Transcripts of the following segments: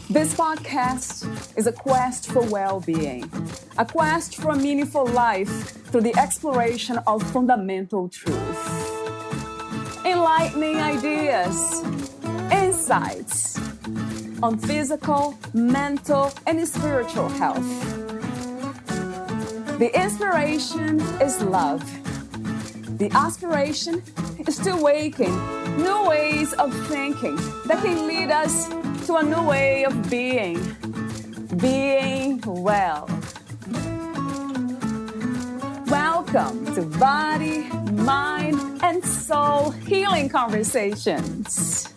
This podcast is a quest for well-being, a quest for a meaningful life through the exploration of fundamental truth. Enlightening ideas, insights on physical, mental, and spiritual health. The inspiration is love. The aspiration is to awaken new ways of thinking that can lead us to a new way of being well. Welcome to Body, Mind, and Soul Healing Conversations.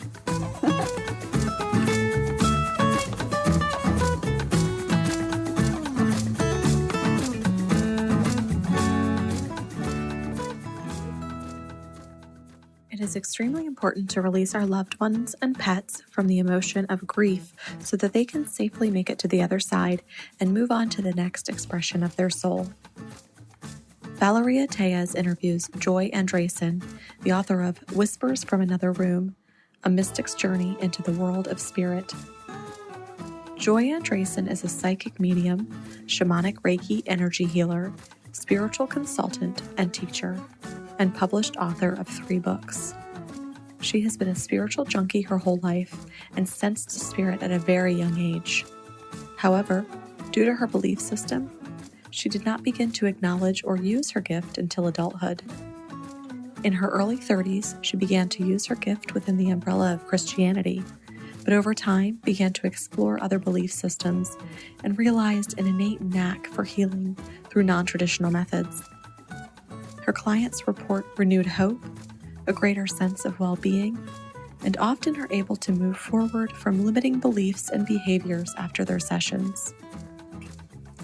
It is extremely important to release our loved ones and pets from the emotion of grief so that they can safely make it to the other side and move on to the next expression of their soul. Valeria Teles interviews Joy Andreasen, the author of Whispers from Another Room, A Mystic's Journey into the World of Spirit. Joy Andreasen is a psychic medium, shamanic Reiki energy healer, spiritual consultant, and teacher, and published author of 3 books. She has been a spiritual junkie her whole life and sensed spirit at a very young age. However, due to her belief system, she did not begin to acknowledge or use her gift until adulthood. In her early 30s, she began to use her gift within the umbrella of Christianity, but over time began to explore other belief systems and realized an innate knack for healing through non-traditional methods. Her clients report renewed hope, a greater sense of well-being, and often are able to move forward from limiting beliefs and behaviors after their sessions.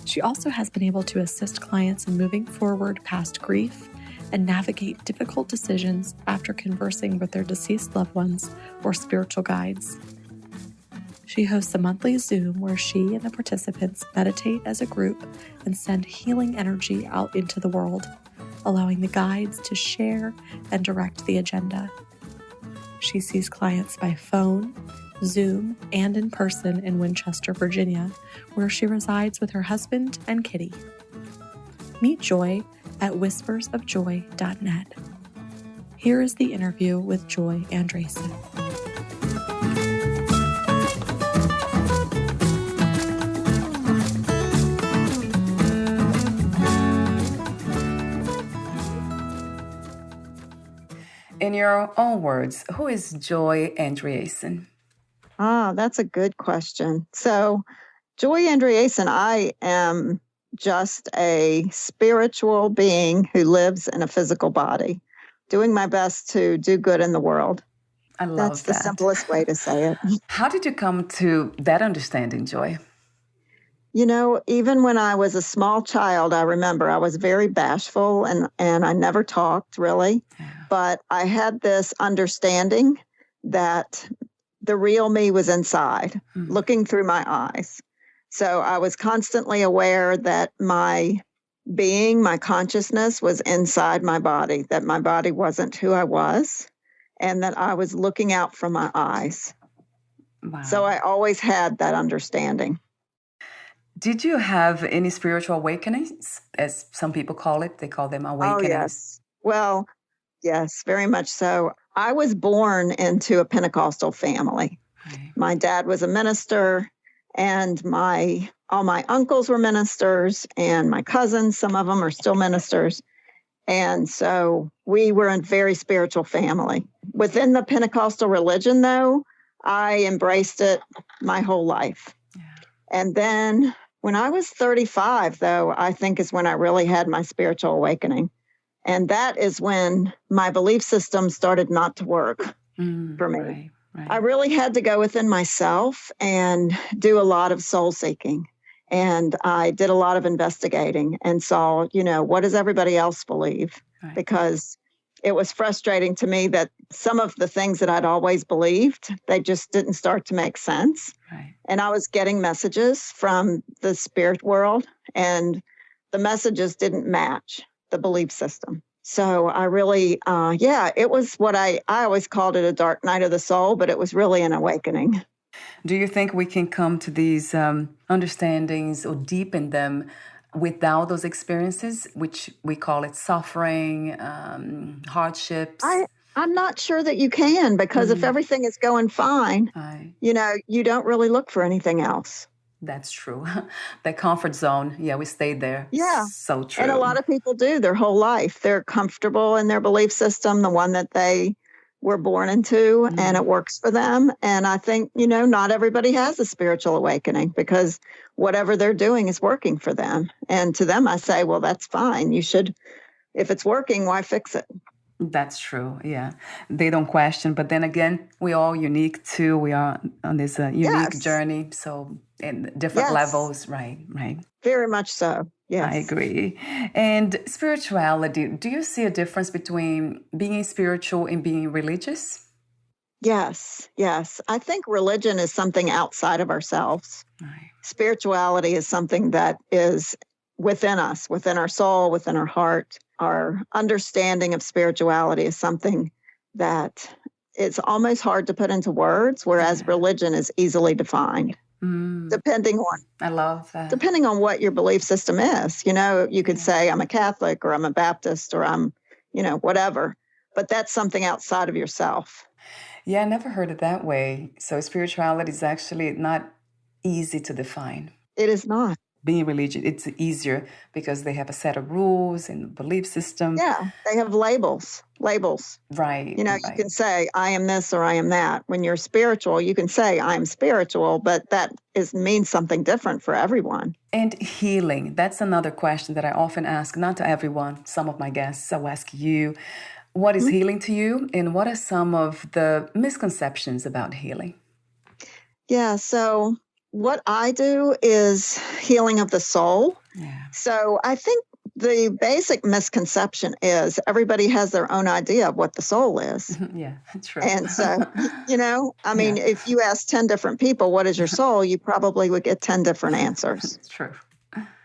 She also has been able to assist clients in moving forward past grief and navigate difficult decisions after conversing with their deceased loved ones or spiritual guides. She hosts a monthly Zoom where she and the participants meditate as a group and send healing energy out into the world, allowing the guides to share and direct the agenda. She sees clients by phone, Zoom, and in person in Winchester, Virginia, where she resides with her husband and kitty. Meet Joy at whispersofjoy.net. Here is the interview with Joy Andreasen. In your own words, who is Joy Andreasen? That's a good question. So, Joy Andreasen, I am just a spiritual being who lives in a physical body, doing my best to do good in the world. I love That's the simplest way to say it. How did you come to that understanding, Joy? You know, even when I was a small child, I remember I was very bashful and I never talked really. Yeah. But I had this understanding that the real me was inside, looking through my eyes. So I was constantly aware that my being, my consciousness was inside my body, that my body wasn't who I was, and that I was looking out from my eyes. Wow. So I always had that understanding. Did you have any spiritual awakenings, as some people call it? They call them awakenings. Oh, yes. Well, yes, very much so. I was born into a Pentecostal family. Right. My dad was a minister, and all my uncles were ministers, and my cousins, some of them are still ministers. And so we were a very spiritual family. Within the Pentecostal religion, though, I embraced it my whole life. Yeah. And then when I was 35, though, I think is when I really had my spiritual awakening. And that is when my belief system started not to work for me. Right, right. I really had to go within myself and do a lot of soul seeking. And I did a lot of investigating and saw, what does everybody else believe? Right. Because it was frustrating to me that some of the things that I'd always believed, they just didn't start to make sense. Right. And I was getting messages from the spirit world, and the messages didn't match. the belief system. So I really, it was what I always called it a dark night of the soul, but it was really an awakening. Do you think we can come to these understandings or deepen them without those experiences, which we call it suffering, hardships? I'm not sure that you can, because if everything is going fine, you don't really look for anything else. That's true. That comfort zone. Yeah, we stayed there. Yeah. So true. And a lot of people do their whole life. They're comfortable in their belief system, the one that they were born into, and it works for them. And I think, not everybody has a spiritual awakening, because whatever they're doing is working for them. And to them, I say, well, that's fine. You should, if it's working, why fix it? That's true. Yeah. They don't question. But then again, we're all unique too. We are on this unique journey. So in different levels. Right. Very much so. Yes. I agree. And spirituality, do you see a difference between being spiritual and being religious? Yes. I think religion is something outside of ourselves. Right. Spirituality is something that is within us, within our soul, within our heart. Our understanding of spirituality is something that it's almost hard to put into words, whereas religion is easily defined. Depending on what your belief system is. You could say I'm a Catholic, or I'm a Baptist, or I'm, whatever, but that's something outside of yourself. Yeah, I never heard it that way. So spirituality is actually not easy to define. It is not. Being religious, it's easier because they have a set of rules and belief system. Yeah, they have labels. Right. You can say, I am this or I am that. When you're spiritual, you can say, I'm spiritual, but that means something different for everyone. And healing, that's another question that I often ask, not to everyone, some of my guests. I'll ask you, what is healing to you? And what are some of the misconceptions about healing? Yeah, so what I do is healing of the soul. Yeah. So I think the basic misconception is everybody has their own idea of what the soul is. Yeah, true. And so, if you ask 10 different people, what is your soul? You probably would get 10 different answers. It's true.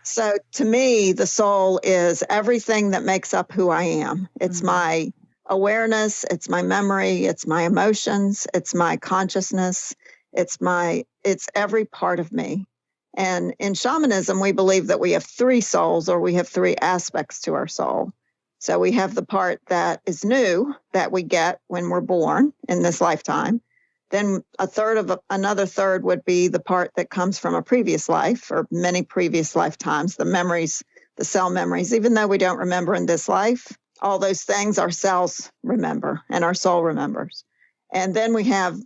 So to me, the soul is everything that makes up who I am. It's my awareness. It's my memory. It's my emotions. It's my consciousness. It's every part of me. And in shamanism, we believe that we have 3 souls, or we have 3 aspects to our soul. So we have the part that is new, that we get when we're born in this lifetime. Then another third would be the part that comes from a previous life, or many previous lifetimes, the memories, the cell memories. Even though we don't remember in this life, all those things our cells remember and our soul remembers. And then we have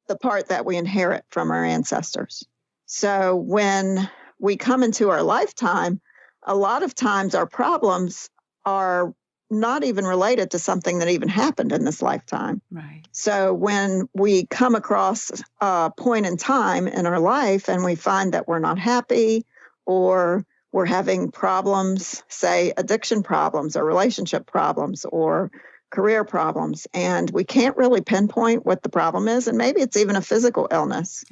the part that we inherit from our ancestors. So when we come into our lifetime, a lot of times our problems are not even related to something that even happened in this lifetime. Right. So when we come across a point in time in our life and we find that we're not happy, or we're having problems, say addiction problems or relationship problems or career problems, and we can't really pinpoint what the problem is, and maybe it's even a physical illness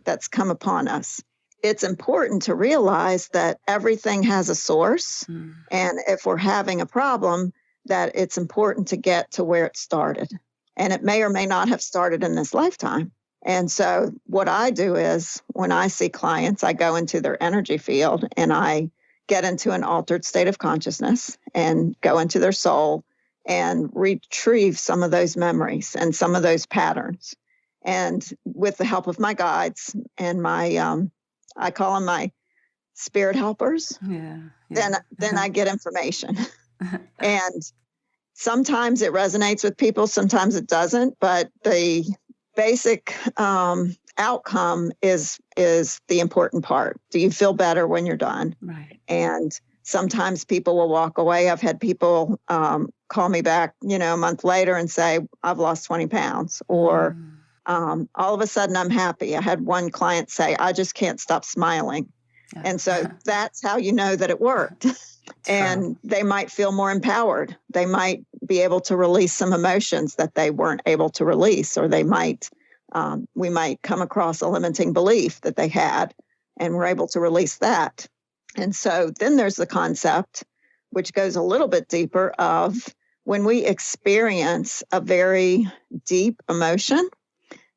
that's come upon us. It's important to realize that everything has a source, and if we're having a problem, that it's important to get to where it started. And it may or may not have started in this lifetime. And so what I do is, when I see clients, I go into their energy field and I get into an altered state of consciousness and go into their soul and retrieve some of those memories and some of those patterns. And with the help of my guides and my, I call them my spirit helpers, then I get information. And sometimes it resonates with people, sometimes it doesn't, but the basic outcome is the important part. Do you feel better when you're done? Right. And sometimes people will walk away. I've had people call me back, a month later and say, I've lost 20 pounds, or all of a sudden I'm happy. I had one client say, I just can't stop smiling. Yeah. And so that's how you know that it worked. And they might feel more empowered. They might be able to release some emotions that they weren't able to release, or they might, we might come across a limiting belief that they had, and we're able to release that. And so then there's the concept which goes a little bit deeper, of when we experience a very deep emotion.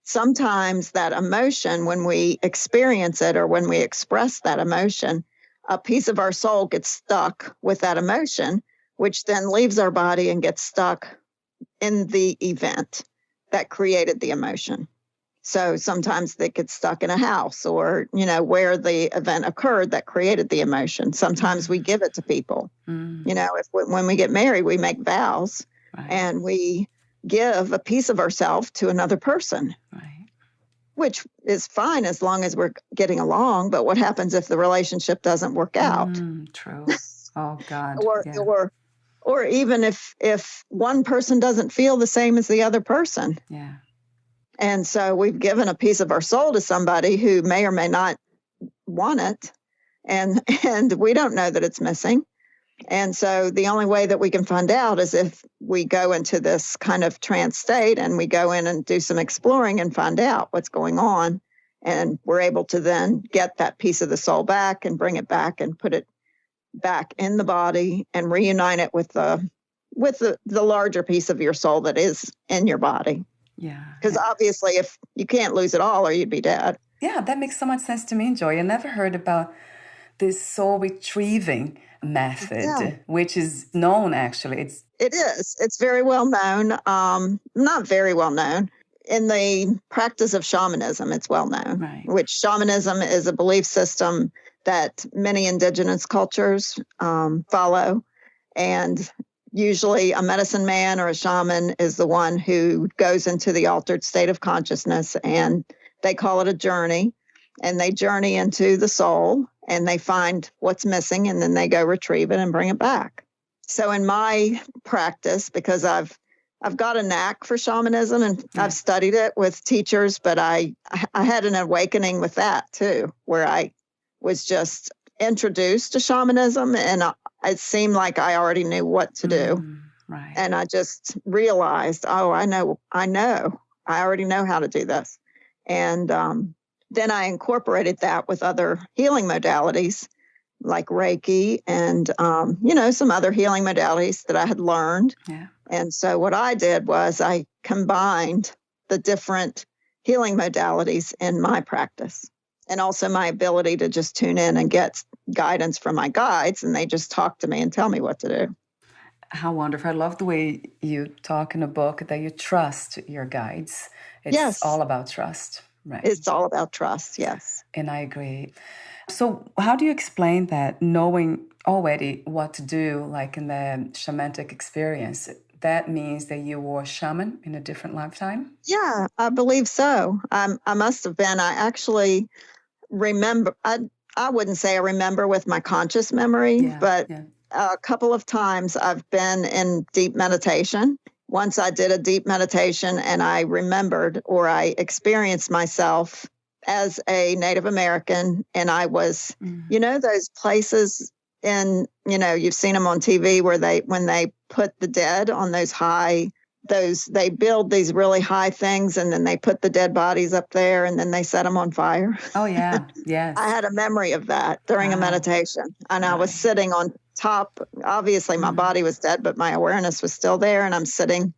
Sometimes that emotion, when we experience it or when we express that emotion, a piece of our soul gets stuck with that emotion, which then leaves our body and gets stuck in the event that created the emotion. So sometimes they get stuck in a house or, where the event occurred that created the emotion. Sometimes we give it to people. When we get married, we make vows, right, and we give a piece of ourselves to another person, right, which is fine as long as we're getting along. But what happens if the relationship doesn't work out? True. Oh, God. Or even if one person doesn't feel the same as the other person. Yeah. And so we've given a piece of our soul to somebody who may or may not want it. And we don't know that it's missing. And so the only way that we can find out is if we go into this kind of trance state and we go in and do some exploring and find out what's going on. And we're able to then get that piece of the soul back and bring it back and put it back in the body and reunite it with the larger piece of your soul that is in your body. Yeah. Because obviously if you can't lose it all or you'd be dead. Yeah, that makes so much sense to me, Joy. I never heard about this soul retrieving method, which is known actually. It is. It's very well known. Not very well known. In the practice of shamanism, it's well known. Right. Which shamanism is a belief system that many indigenous cultures follow. And usually a medicine man or a shaman is the one who goes into the altered state of consciousness, and they call it a journey. And they journey into the soul and they find what's missing, and then they go retrieve it and bring it back. So in my practice, because I've got a knack for shamanism and I've studied it with teachers, but I had an awakening with that too, where I was just introduced to shamanism and it seemed like I already knew what to do. Right. And I just realized, I already know how to do this. And then I incorporated that with other healing modalities like Reiki and, some other healing modalities that I had learned. Yeah. And so what I did was I combined the different healing modalities in my practice, and also my ability to just tune in and get guidance from my guides, and they just talk to me and tell me what to do. How wonderful. I love the way you talk in the book that you trust your guides. It's all about trust. Right. It's all about trust, yes. And I agree. So how do you explain that, knowing already what to do, like in the shamanic experience? That means that you were a shaman in a different lifetime? Yeah, I believe so. I must have been. I actually remember, I wouldn't say I remember with my conscious memory, but a couple of times I've been in deep meditation. Once I did a deep meditation and I remembered, or I experienced myself as a Native American, and I was, those places in, you've seen them on TV where when they put the dead on they build these really high things and then they put the dead bodies up there and then they set them on fire. Oh, yeah. Yes. I had a memory of that during a meditation, and I was sitting on top. Obviously, my body was dead, but my awareness was still there, and I'm sitting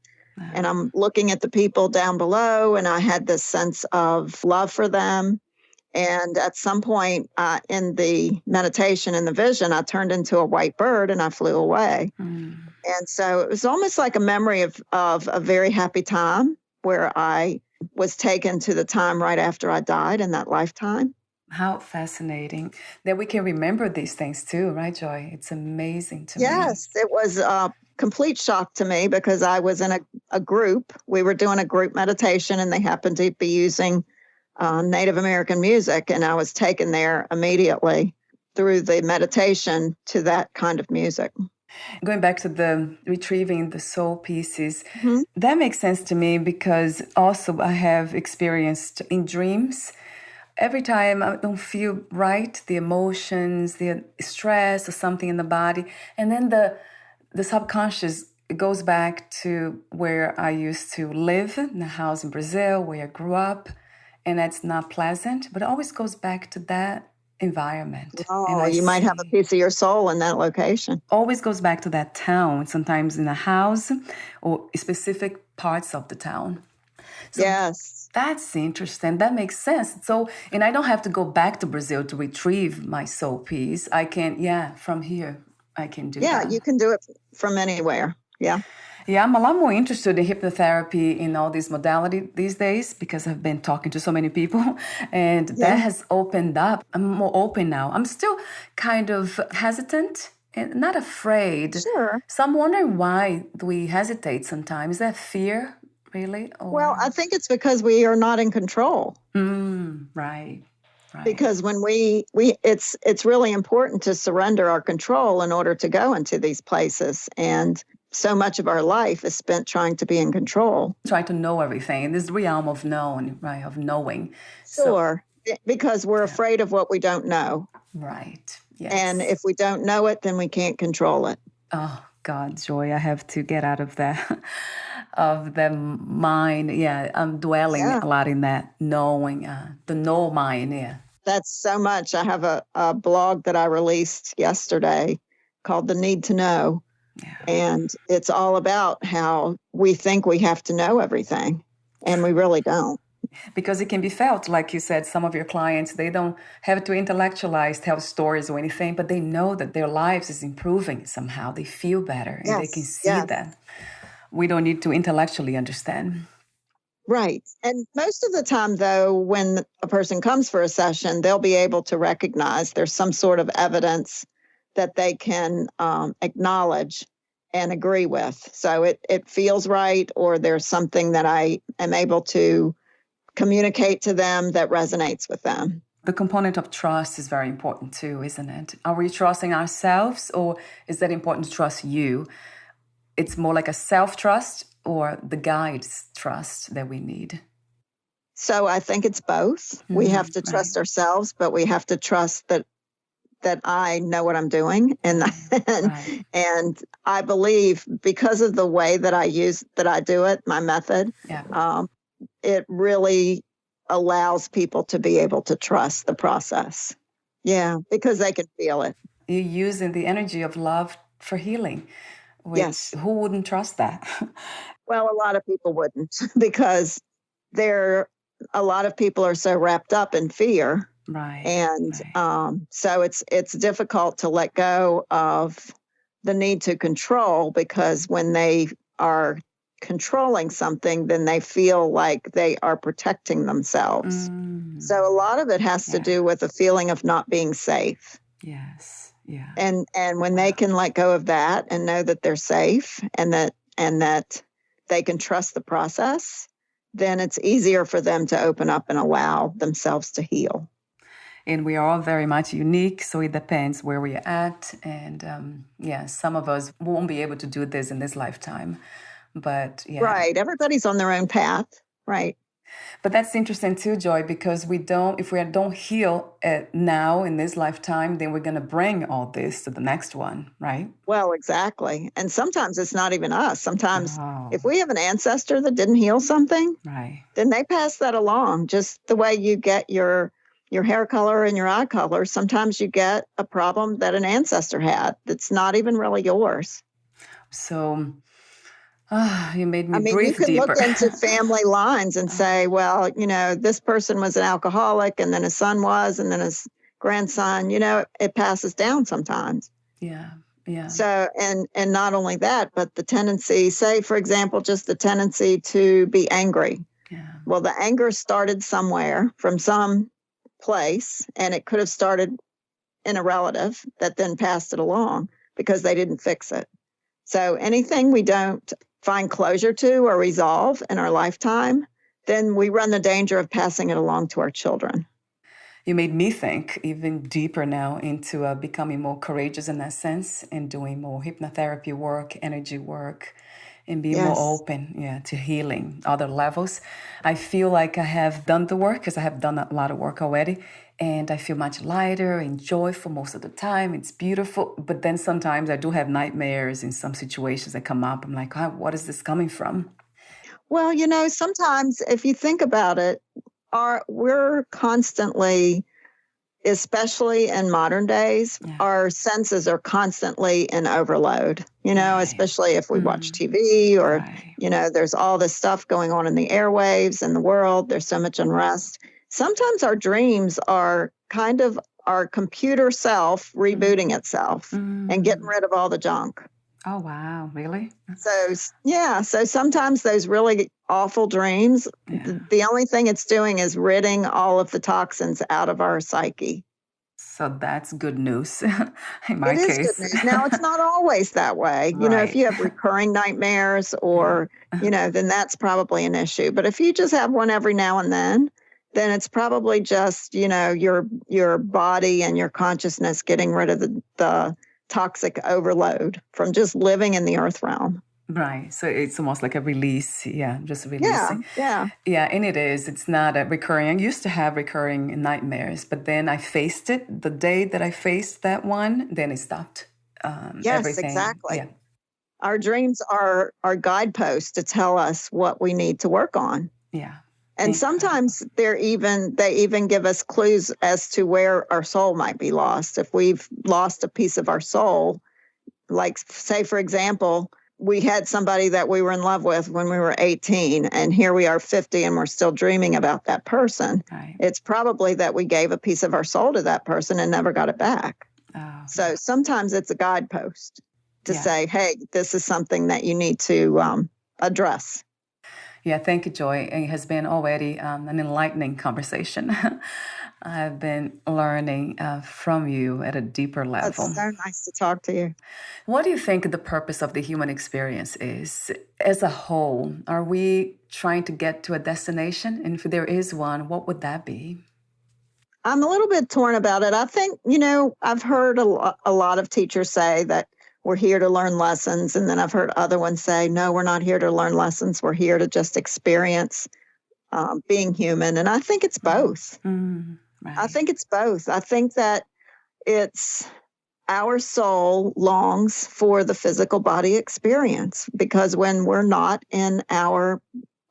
and I'm looking at the people down below, and I had this sense of love for them. And at some point in the meditation, in the vision, I turned into a white bird and I flew away. And so it was almost like a memory of a very happy time where I was taken to the time right after I died in that lifetime. How fascinating that we can remember these things too, right, Joy? It's amazing to me. Yes, it was a complete shock to me because I was in a group. We were doing a group meditation and they happened to be using Native American music, and I was taken there immediately through the meditation to that kind of music. Going back to the retrieving the soul pieces, that makes sense to me because also I have experienced in dreams, every time I don't feel right, the emotions, the stress or something in the body, and then the subconscious goes back to where I used to live, in a house in Brazil where I grew up. And that's not pleasant, but it always goes back to that environment. And Oh, I you might have a see. piece of your soul in that location. Always goes back to that town, sometimes in a house or specific parts of the town. So Yes. that's interesting. That makes sense. So, and I don't have to go back to Brazil to retrieve my soul piece. I can, from here, I can do Yeah, that. you can do it from anywhere. Yeah. Yeah, I'm a lot more interested in hypnotherapy in all these modalities these days because I've been talking to so many people and that has opened up. I'm more open now. I'm still kind of hesitant and not afraid. Sure. So I'm wondering why do we hesitate sometimes? Is that fear, really? Or... Well, I think it's because we are not in control. Right. Because when it's really important to surrender our control in order to go into these places. And so much of our life is spent trying to be in control. Trying to know everything in this realm of knowing, right? Of knowing. Sure. Because we're afraid of what we don't know. Right. Yes. And if we don't know it, then we can't control it. Oh, God, Joy, I have to get out of that, of the mind. Yeah, I'm dwelling a lot in that knowing, the know mind, That's so much. I have a blog that I released yesterday called The Need to Know. Yeah. And it's all about how we think we have to know everything, and we really don't. Because it can be felt, like you said, some of your clients, they don't have to intellectualize, tell stories or anything, but they know that their lives is improving somehow. They feel better and they can see that. We don't need to intellectually understand. Right. And most of the time, though, when a person comes for a session, they'll be able to recognize there's some sort of evidence that they can acknowledge and agree with. So it feels right, or there's something that I am able to communicate to them that resonates with them. The component of trust is very important too, isn't it? Are we trusting ourselves, or is that important to trust you? It's more like a self-trust or the guide's trust that we need? So I think it's both. We have to trust ourselves, but we have to trust that I know what I'm doing. And I believe because of the way that I do it, my method, it really allows people to be able to trust the process. Yeah, because they can feel it. You're using the energy of love for healing. Which, who wouldn't trust that? Well, a lot of people wouldn't, because a lot of people are so wrapped up in fear. Right. And so it's difficult to let go of the need to control, because when they are controlling something, then they feel like they are protecting themselves. So a lot of it has to do with a feeling of not being safe. Yes. Yeah. And when they can let go of that and know that they're safe and that they can trust the process, then it's easier for them to open up and allow themselves to heal. And we are all very much unique, so it depends where we're at. And some of us won't be able to do this in this lifetime. But right, everybody's on their own path, right? But that's interesting too, Joy, because if we don't heal now in this lifetime, then we're going to bring all this to the next one, right? Well, exactly. And sometimes it's not even us. Sometimes if we have an ancestor that didn't heal something, then they pass that along. Just the way you get your hair color and your eye color, sometimes you get a problem that an ancestor had that's not even really yours. So... you made me breathe you can deeper. Look into family lines and say, well, this person was an alcoholic, and then his son was, and then his grandson, it passes down sometimes. Yeah. Yeah. So, and not only that, but the tendency, say, for example, just the tendency to be angry. Yeah. Well, the anger started somewhere from some place, and it could have started in a relative that then passed it along because they didn't fix it. So anything we don't find closure to or resolve in our lifetime, then we run the danger of passing it along to our children. You made me think even deeper now into becoming more courageous in that sense and doing more hypnotherapy work, energy work, and being more open to healing other levels. I feel like I have done the work because I have done a lot of work already. And I feel much lighter and joyful most of the time. It's beautiful. But then sometimes I do have nightmares in some situations that come up. I'm like, what is this coming from? Well, sometimes if you think about it, we're constantly especially in modern days, our senses are constantly in overload, especially if we watch TV or, there's all this stuff going on in the airwaves and the world. There's so much unrest. Sometimes our dreams are kind of our computer self rebooting itself and getting rid of all the junk. Oh, wow. Really? So sometimes those really awful dreams, the only thing it's doing is ridding all of the toxins out of our psyche. So that's good news in my case. It is good news. Now, it's not always that way. If you have recurring nightmares or, then that's probably an issue. But if you just have one every now and then it's probably just, your body and your consciousness getting rid of the toxic overload from just living in the earth realm. Right. So it's almost like a release. Yeah. Just releasing. Yeah. Yeah. And it is. It's not a recurring. I used to have recurring nightmares, but then I faced it. The day that I faced that one, then it stopped. Yes, everything. Exactly. Yeah. Our dreams are guideposts to tell us what we need to work on. Yeah. And sometimes they even give us clues as to where our soul might be lost. If we've lost a piece of our soul, like say, for example, we had somebody that we were in love with when we were 18, and here we are 50 and we're still dreaming about that person. Right. It's probably that we gave a piece of our soul to that person and never got it back. Oh, so sometimes it's a guidepost to say, hey, this is something that you need to address. Yeah, thank you, Joy. It has been already an enlightening conversation. I've been learning from you at a deeper level. That's so nice to talk to you. What do you think the purpose of the human experience is as a whole? Are we trying to get to a destination? And if there is one, what would that be? I'm a little bit torn about it. I think, I've heard a lot of teachers say that we're here to learn lessons. And then I've heard other ones say, no, we're not here to learn lessons. We're here to just experience being human. And I think it's both. Right. I think it's both. I think that it's our soul longs for the physical body experience, because when we're not in our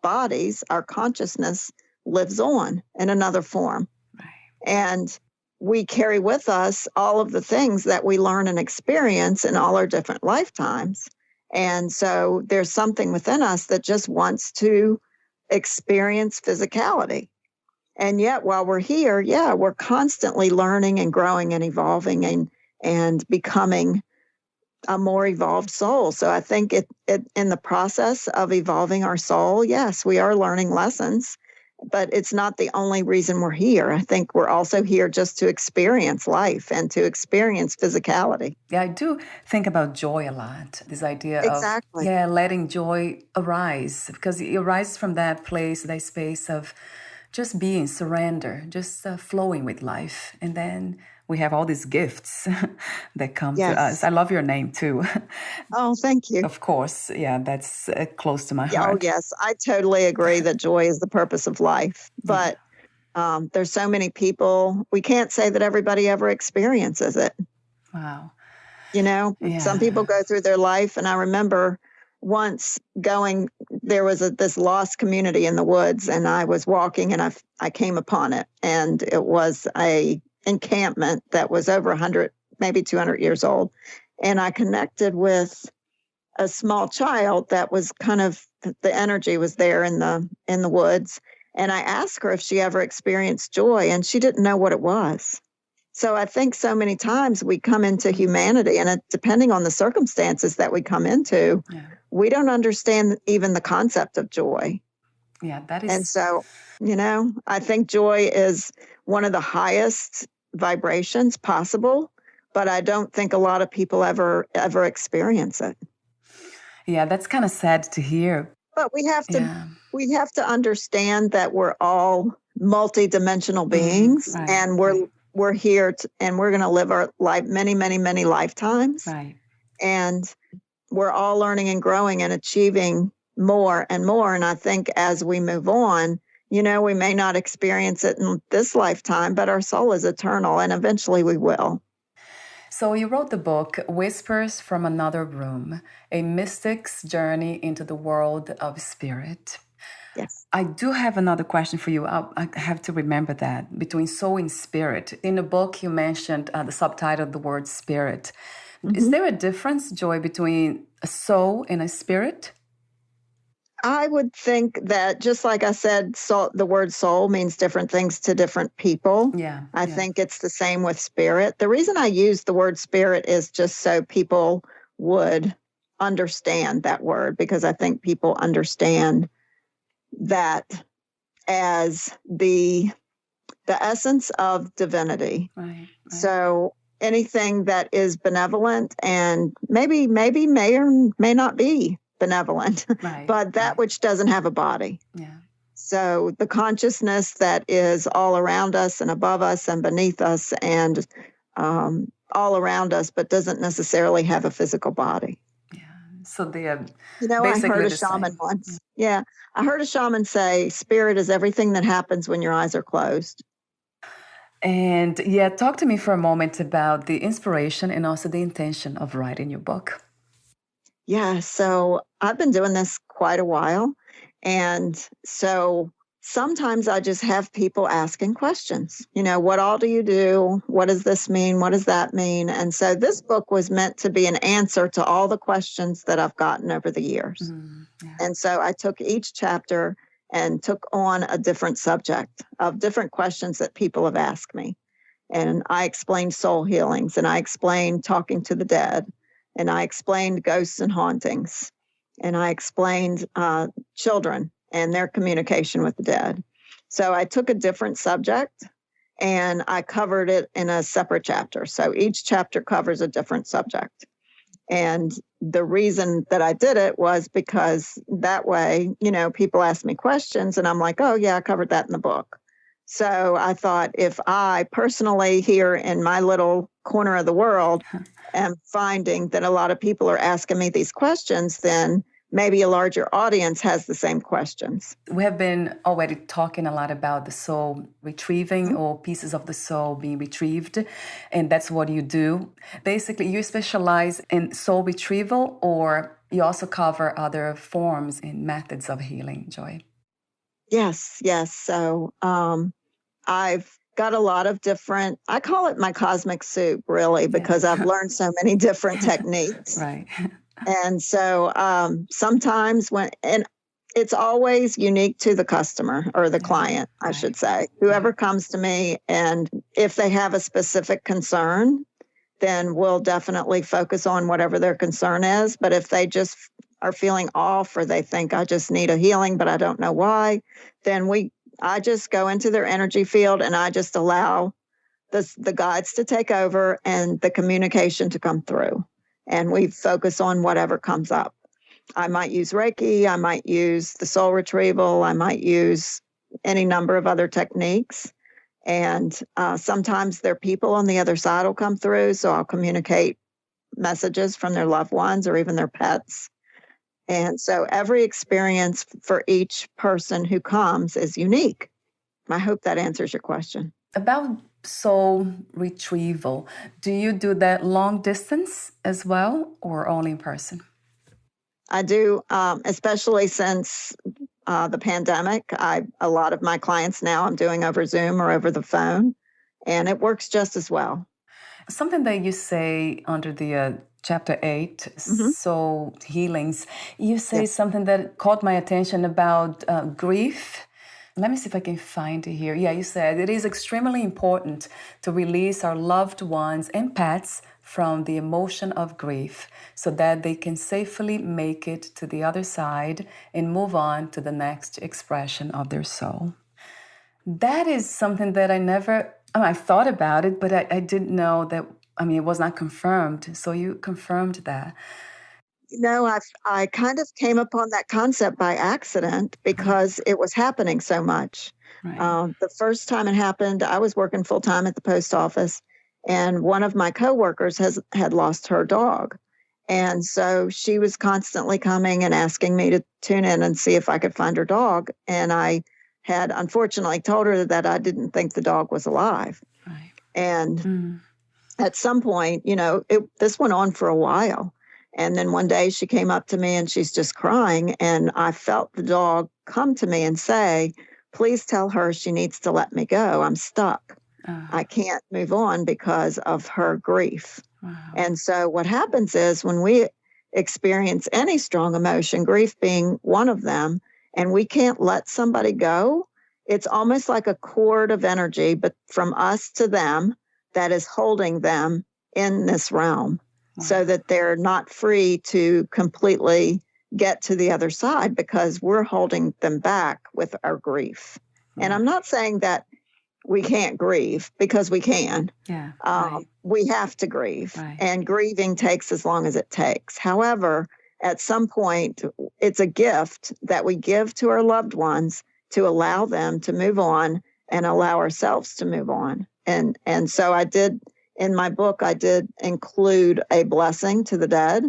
bodies, our consciousness lives on in another form. Right. And we carry with us all of the things that we learn and experience in all our different lifetimes. And so there's something within us that just wants to experience physicality. And yet while we're here, we're constantly learning and growing and evolving and becoming a more evolved soul. So I think it in the process of evolving our soul, yes, we are learning lessons. But it's not the only reason we're here. I think we're also here just to experience life and to experience physicality. Yeah, I do think about joy a lot. This idea of letting joy arise, because it arises from that place, that space of just being, surrender, just flowing with life. And then we have all these gifts that come to us. I love your name too. Oh, thank you. Of course. Yeah, that's close to my heart. Oh, yes. I totally agree that joy is the purpose of life. But there's so many people, we can't say that everybody ever experiences it. Wow. Some people go through their life. And I remember once there was this lost community in the woods, and I was walking and I came upon it. And it was a encampment that was over 100, maybe 200 years old. And I connected with a small child that was kind of, the energy was there in the woods. And I asked her if she ever experienced joy, and she didn't know what it was. So I think so many times we come into humanity, and depending on the circumstances that we come into, we don't understand even the concept of joy. Yeah, that is. And so, I think joy is one of the highest vibrations possible, but I don't think a lot of people ever experience it. Yeah, that's kind of sad to hear. But we have to understand that we're all multidimensional beings, and we're here and we're going to live our life many, many, many lifetimes. Right. And we're all learning and growing and achieving more and more. And I think as we move on, we may not experience it in this lifetime, but our soul is eternal, and eventually we will. So you wrote the book, Whispers from Another Room, A Mystic's Journey into the World of Spirit. Yes. I do have another question for you. I have to remember that between soul and spirit. In the book, you mentioned the subtitle, the word spirit. Is there a difference, Joy, between a soul and a spirit? I would think that, just like I said, the word soul means different things to different people. Yeah. I think it's the same with spirit. The reason I use the word spirit is just so people would understand that word, because I think people understand that as the essence of divinity. Right. So anything that is benevolent and maybe may or may not be benevolent, but that which doesn't have a body. Yeah. So the consciousness that is all around us and above us and beneath us and all around us, but doesn't necessarily have a physical body. Yeah. So they are I heard a shaman once. Yeah. I heard a shaman say, spirit is everything that happens when your eyes are closed. And talk to me for a moment about the inspiration and also the intention of writing your book. Yeah, so I've been doing this quite a while. And so sometimes I just have people asking questions. What all do you do? What does this mean? What does that mean? And so this book was meant to be an answer to all the questions that I've gotten over the years. And so I took each chapter and took on a different subject of different questions that people have asked me. And I explained soul healings, and I explained talking to the dead, and I explained ghosts and hauntings, and I explained children and their communication with the dead. So I took a different subject and I covered it in a separate chapter. So each chapter covers a different subject. And the reason that I did it was because that way, people ask me questions and I'm like, oh yeah, I covered that in the book. So I thought, if I personally here in my little corner of the world am finding that a lot of people are asking me these questions, then maybe a larger audience has the same questions. We have been already talking a lot about the soul retrieving or pieces of the soul being retrieved, and that's what you do. Basically, you specialize in soul retrieval, or you also cover other forms and methods of healing, Joy? Yes. So I've got a lot of different, I call it my cosmic soup, really, because I've learned so many different techniques. Right. And so sometimes and it's always unique to the customer or the client, I should say, whoever comes to me. And if they have a specific concern, then we'll definitely focus on whatever their concern is. But if they just are feeling off, or they think I just need a healing, but I don't know why, then I just go into their energy field and I just allow the guides to take over and the communication to come through. And we focus on whatever comes up. I might use Reiki, I might use the soul retrieval, I might use any number of other techniques. And sometimes their people on the other side will come through, so I'll communicate messages from their loved ones or even their pets. And so every experience for each person who comes is unique. I hope that answers your question. About soul retrieval, do you do that long distance as well, or only in person? I do, especially since the pandemic. A lot of my clients now I'm doing over Zoom or over the phone, and it works just as well. Something that you say under the Chapter 8, Soul Healings, you say something that caught my attention about grief. Let me see if I can find it here. Yeah, you said it is extremely important to release our loved ones and pets from the emotion of grief so that they can safely make it to the other side and move on to the next expression of their soul. That is something that I thought about it, but I didn't know that. It was not confirmed. So you confirmed that. I kind of came upon that concept by accident because it was happening so much. Right. The first time it happened, I was working full time at the post office, and one of my coworkers had lost her dog. And so she was constantly coming and asking me to tune in and see if I could find her dog. And I had unfortunately told her that I didn't think the dog was alive. Right. And at some point, this went on for a while. And then one day she came up to me and she's just crying. And I felt the dog come to me and say, please tell her she needs to let me go. I'm stuck. I can't move on because of her grief. Wow. And so what happens is when we experience any strong emotion, grief being one of them, and we can't let somebody go, it's almost like a cord of energy, but from us to them that is holding them in this realm. Wow. So that they're not free to completely get to the other side because we're holding them back with our grief. Wow. And I'm not saying that we can't grieve, because we can. Yeah, right. We have to grieve, right. And grieving takes as long as it takes. However, at some point, it's a gift that we give to our loved ones to allow them to move on and allow ourselves to move on. And so I did, in my book, I did include a blessing to the dead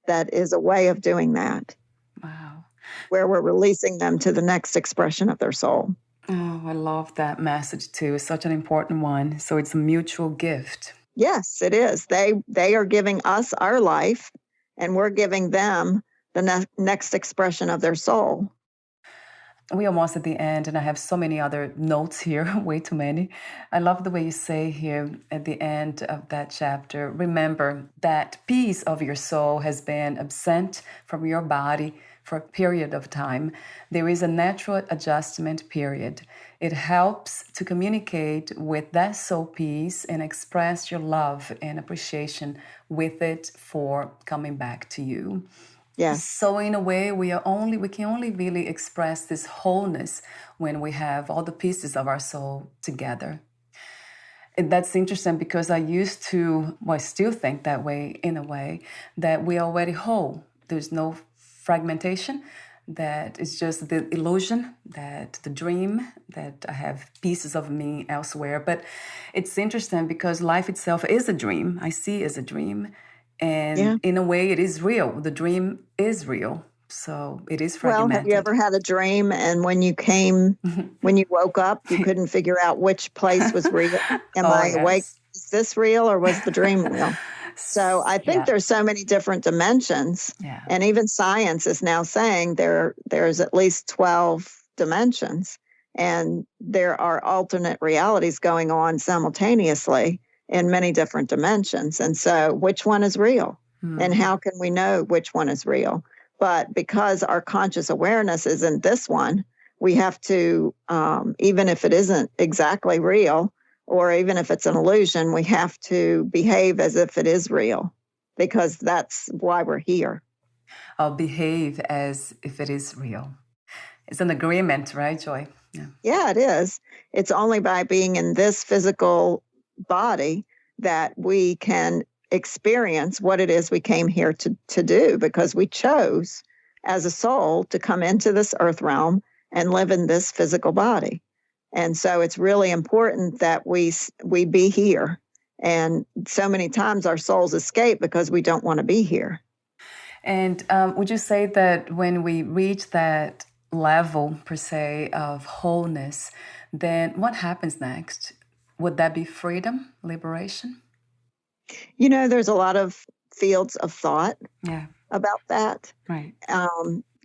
that is a way of doing that. Wow. Where we're releasing them to the next expression of their soul. Oh, I love that message too. It's such an important one. So it's a mutual gift. Yes, it is. They are giving us our life, and we're giving them the next expression of their soul. We're almost at the end, and I have so many other notes here, way too many. I love the way you say here at the end of that chapter, remember that piece of your soul has been absent from your body for a period of time. There is a natural adjustment period. It helps to communicate with that soul piece and express your love and appreciation with it for coming back to you. Yes. So in a way, we can only really express this wholeness when we have all the pieces of our soul together. And that's interesting because I still think that way in a way, that we're already whole. There's no fragmentation, that it's just the illusion, that the dream, that I have pieces of me elsewhere. But it's interesting because life itself is a dream. I see it as a dream. And in a way, it is real. The dream is real. So it is fragmented. Well, have you ever had a dream and when you woke up, you couldn't figure out which place was real? Am I awake? Is this real or was the dream real? So I think there's so many different dimensions. Yeah. And even science is now saying there's at least 12 dimensions. And there are alternate realities going on simultaneously in many different dimensions. And so which one is real? And how can we know which one is real? But because our conscious awareness is in this one, we have to, even if it isn't exactly real, or even if it's an illusion, we have to behave as if it is real, because that's why we're here. I'll behave as if it is real. It's an agreement, right, Joy? Yeah, it is. It's only by being in this physical body that we can experience what it is we came here to do, because we chose as a soul to come into this earth realm and live in this physical body. And so it's really important that we be here. And so many times our souls escape because we don't want to be here. And would you say that when we reach that level, per se, of wholeness, then what happens next? Would that be freedom, liberation? You know, there's a lot of fields of thought about that. Right.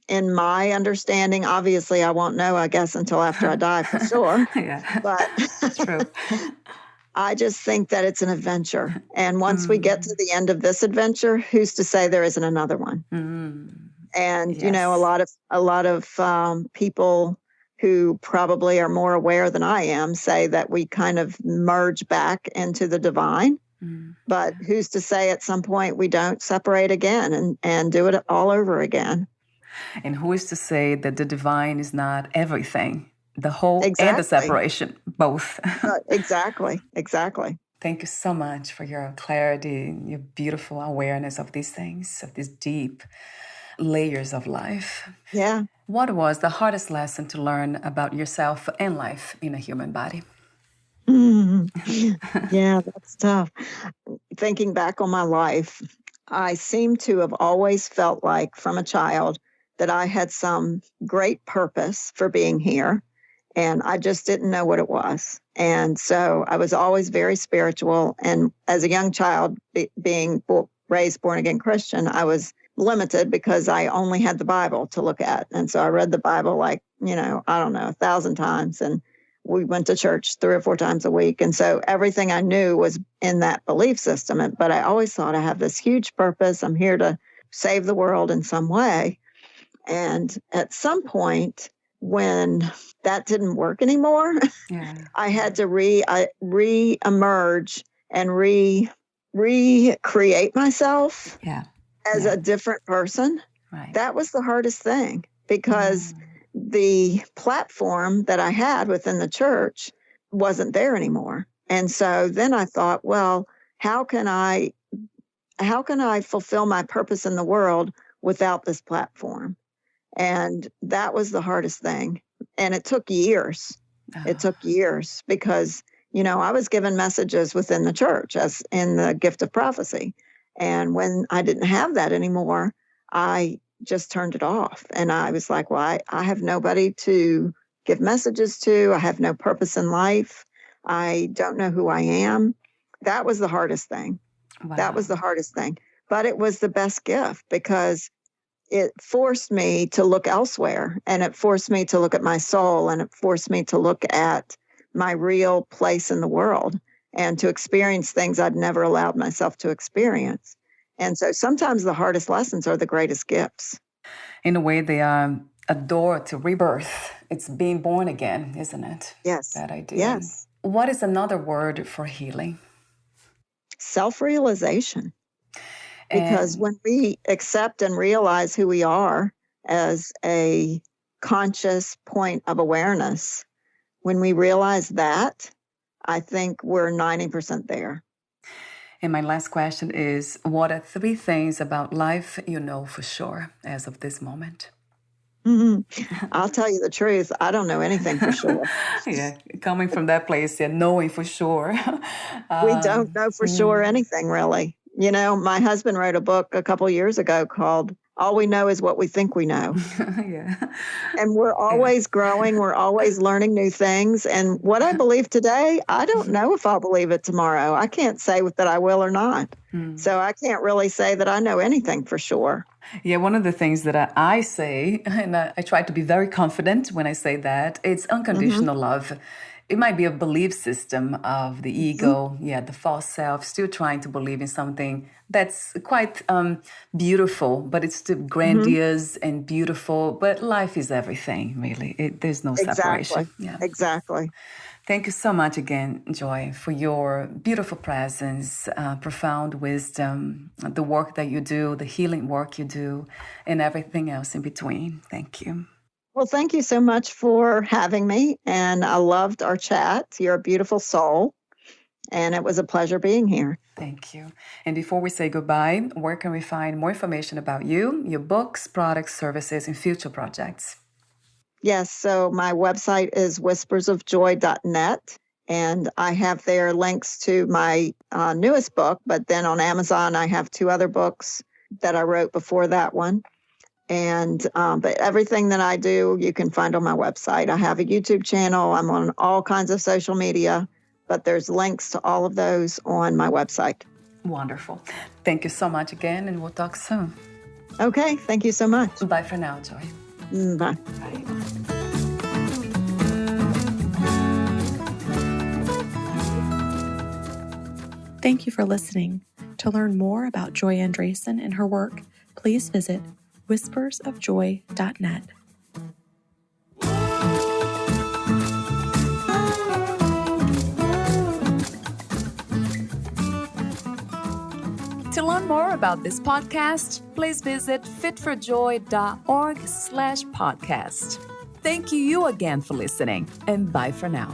In my understanding, obviously, I won't know, I guess, until after I die for sure. But true. I just think that it's an adventure. And once we get to the end of this adventure, who's to say there isn't another one? And, you know, a lot of people who probably are more aware than I am say that we kind of merge back into the divine. But who's to say at some point we don't separate again and do it all over again? And who is to say that the divine is not everything, the whole and the separation, both? Exactly. Thank you so much for your clarity, your beautiful awareness of these things, of these deep layers of life. Yeah. What was the hardest lesson to learn about yourself and life in a human body? Yeah, that's tough. Thinking back on my life, I seem to have always felt like from a child that I had some great purpose for being here, and I just didn't know what it was. And so I was always very spiritual. And as a young child, being raised born again Christian, I was limited because I only had the Bible to look at. And so I read the Bible 1,000 times. And we went to church 3 or 4 times a week. And so everything I knew was in that belief system. But I always thought I have this huge purpose. I'm here to save the world in some way. And at some point, when that didn't work anymore, I had to re-emerge and recreate myself as a different person. Right. That was the hardest thing because the platform that I had within the church wasn't there anymore. And so then I thought, well, how can I fulfill my purpose in the world without this platform? And that was the hardest thing. And it took years. It took years because, I was given messages within the church as in the gift of prophecy. And when I didn't have that anymore, I just turned it off. And I was like, well, I have nobody to give messages to. I have no purpose in life. I don't know who I am. That was the hardest thing. Wow. That was the hardest thing. But it was the best gift because it forced me to look elsewhere, and it forced me to look at my soul, and it forced me to look at my real place in the world and to experience things I'd never allowed myself to experience. And so sometimes the hardest lessons are the greatest gifts. In a way, they are a door to rebirth. It's being born again, isn't it? Yes. That idea. Yes. What is another word for healing? Self-realization. Because when we accept and realize who we are as a conscious point of awareness, when we realize that, I think we're 90% there. And my last question is, what are 3 things about life you know for sure as of this moment? I'll tell you the truth. I don't know anything for sure. Coming from that place, knowing for sure. We don't know for sure anything, really. My husband wrote a book a couple years ago called All We Know Is What We Think We Know. And we're always growing. We're always learning new things. And what I believe today, I don't know if I'll believe it tomorrow. I can't say that I will or not. So I can't really say that I know anything for sure. Yeah, one of the things that I say, and I try to be very confident when I say that, it's unconditional love. It might be a belief system of the ego, the false self, still trying to believe in something that's quite beautiful, but it's still grandiose and beautiful. But life is everything, really. There's no separation. Exactly. Thank you so much again, Joy, for your beautiful presence, profound wisdom, the work that you do, the healing work you do, and everything else in between. Thank you. Well, thank you so much for having me. And I loved our chat. You're a beautiful soul. And it was a pleasure being here. Thank you. And before we say goodbye, where can we find more information about you, your books, products, services, and future projects? Yes. So my website is whispersofjoy.net. And I have there links to my newest book. But then on Amazon, I have 2 other books that I wrote before that one. And but everything that I do, you can find on my website. I have a YouTube channel. I'm on all kinds of social media, but there's links to all of those on my website. Wonderful. Thank you so much again, and we'll talk soon. Okay. Thank you so much. Bye for now, Joy. Bye. Bye. Thank you for listening. To learn more about Joy Andreasen and her work, please visit whispersofjoy.net. To learn more about this podcast, please visit fitforjoy.org/podcast. Thank you again for listening, and bye for now.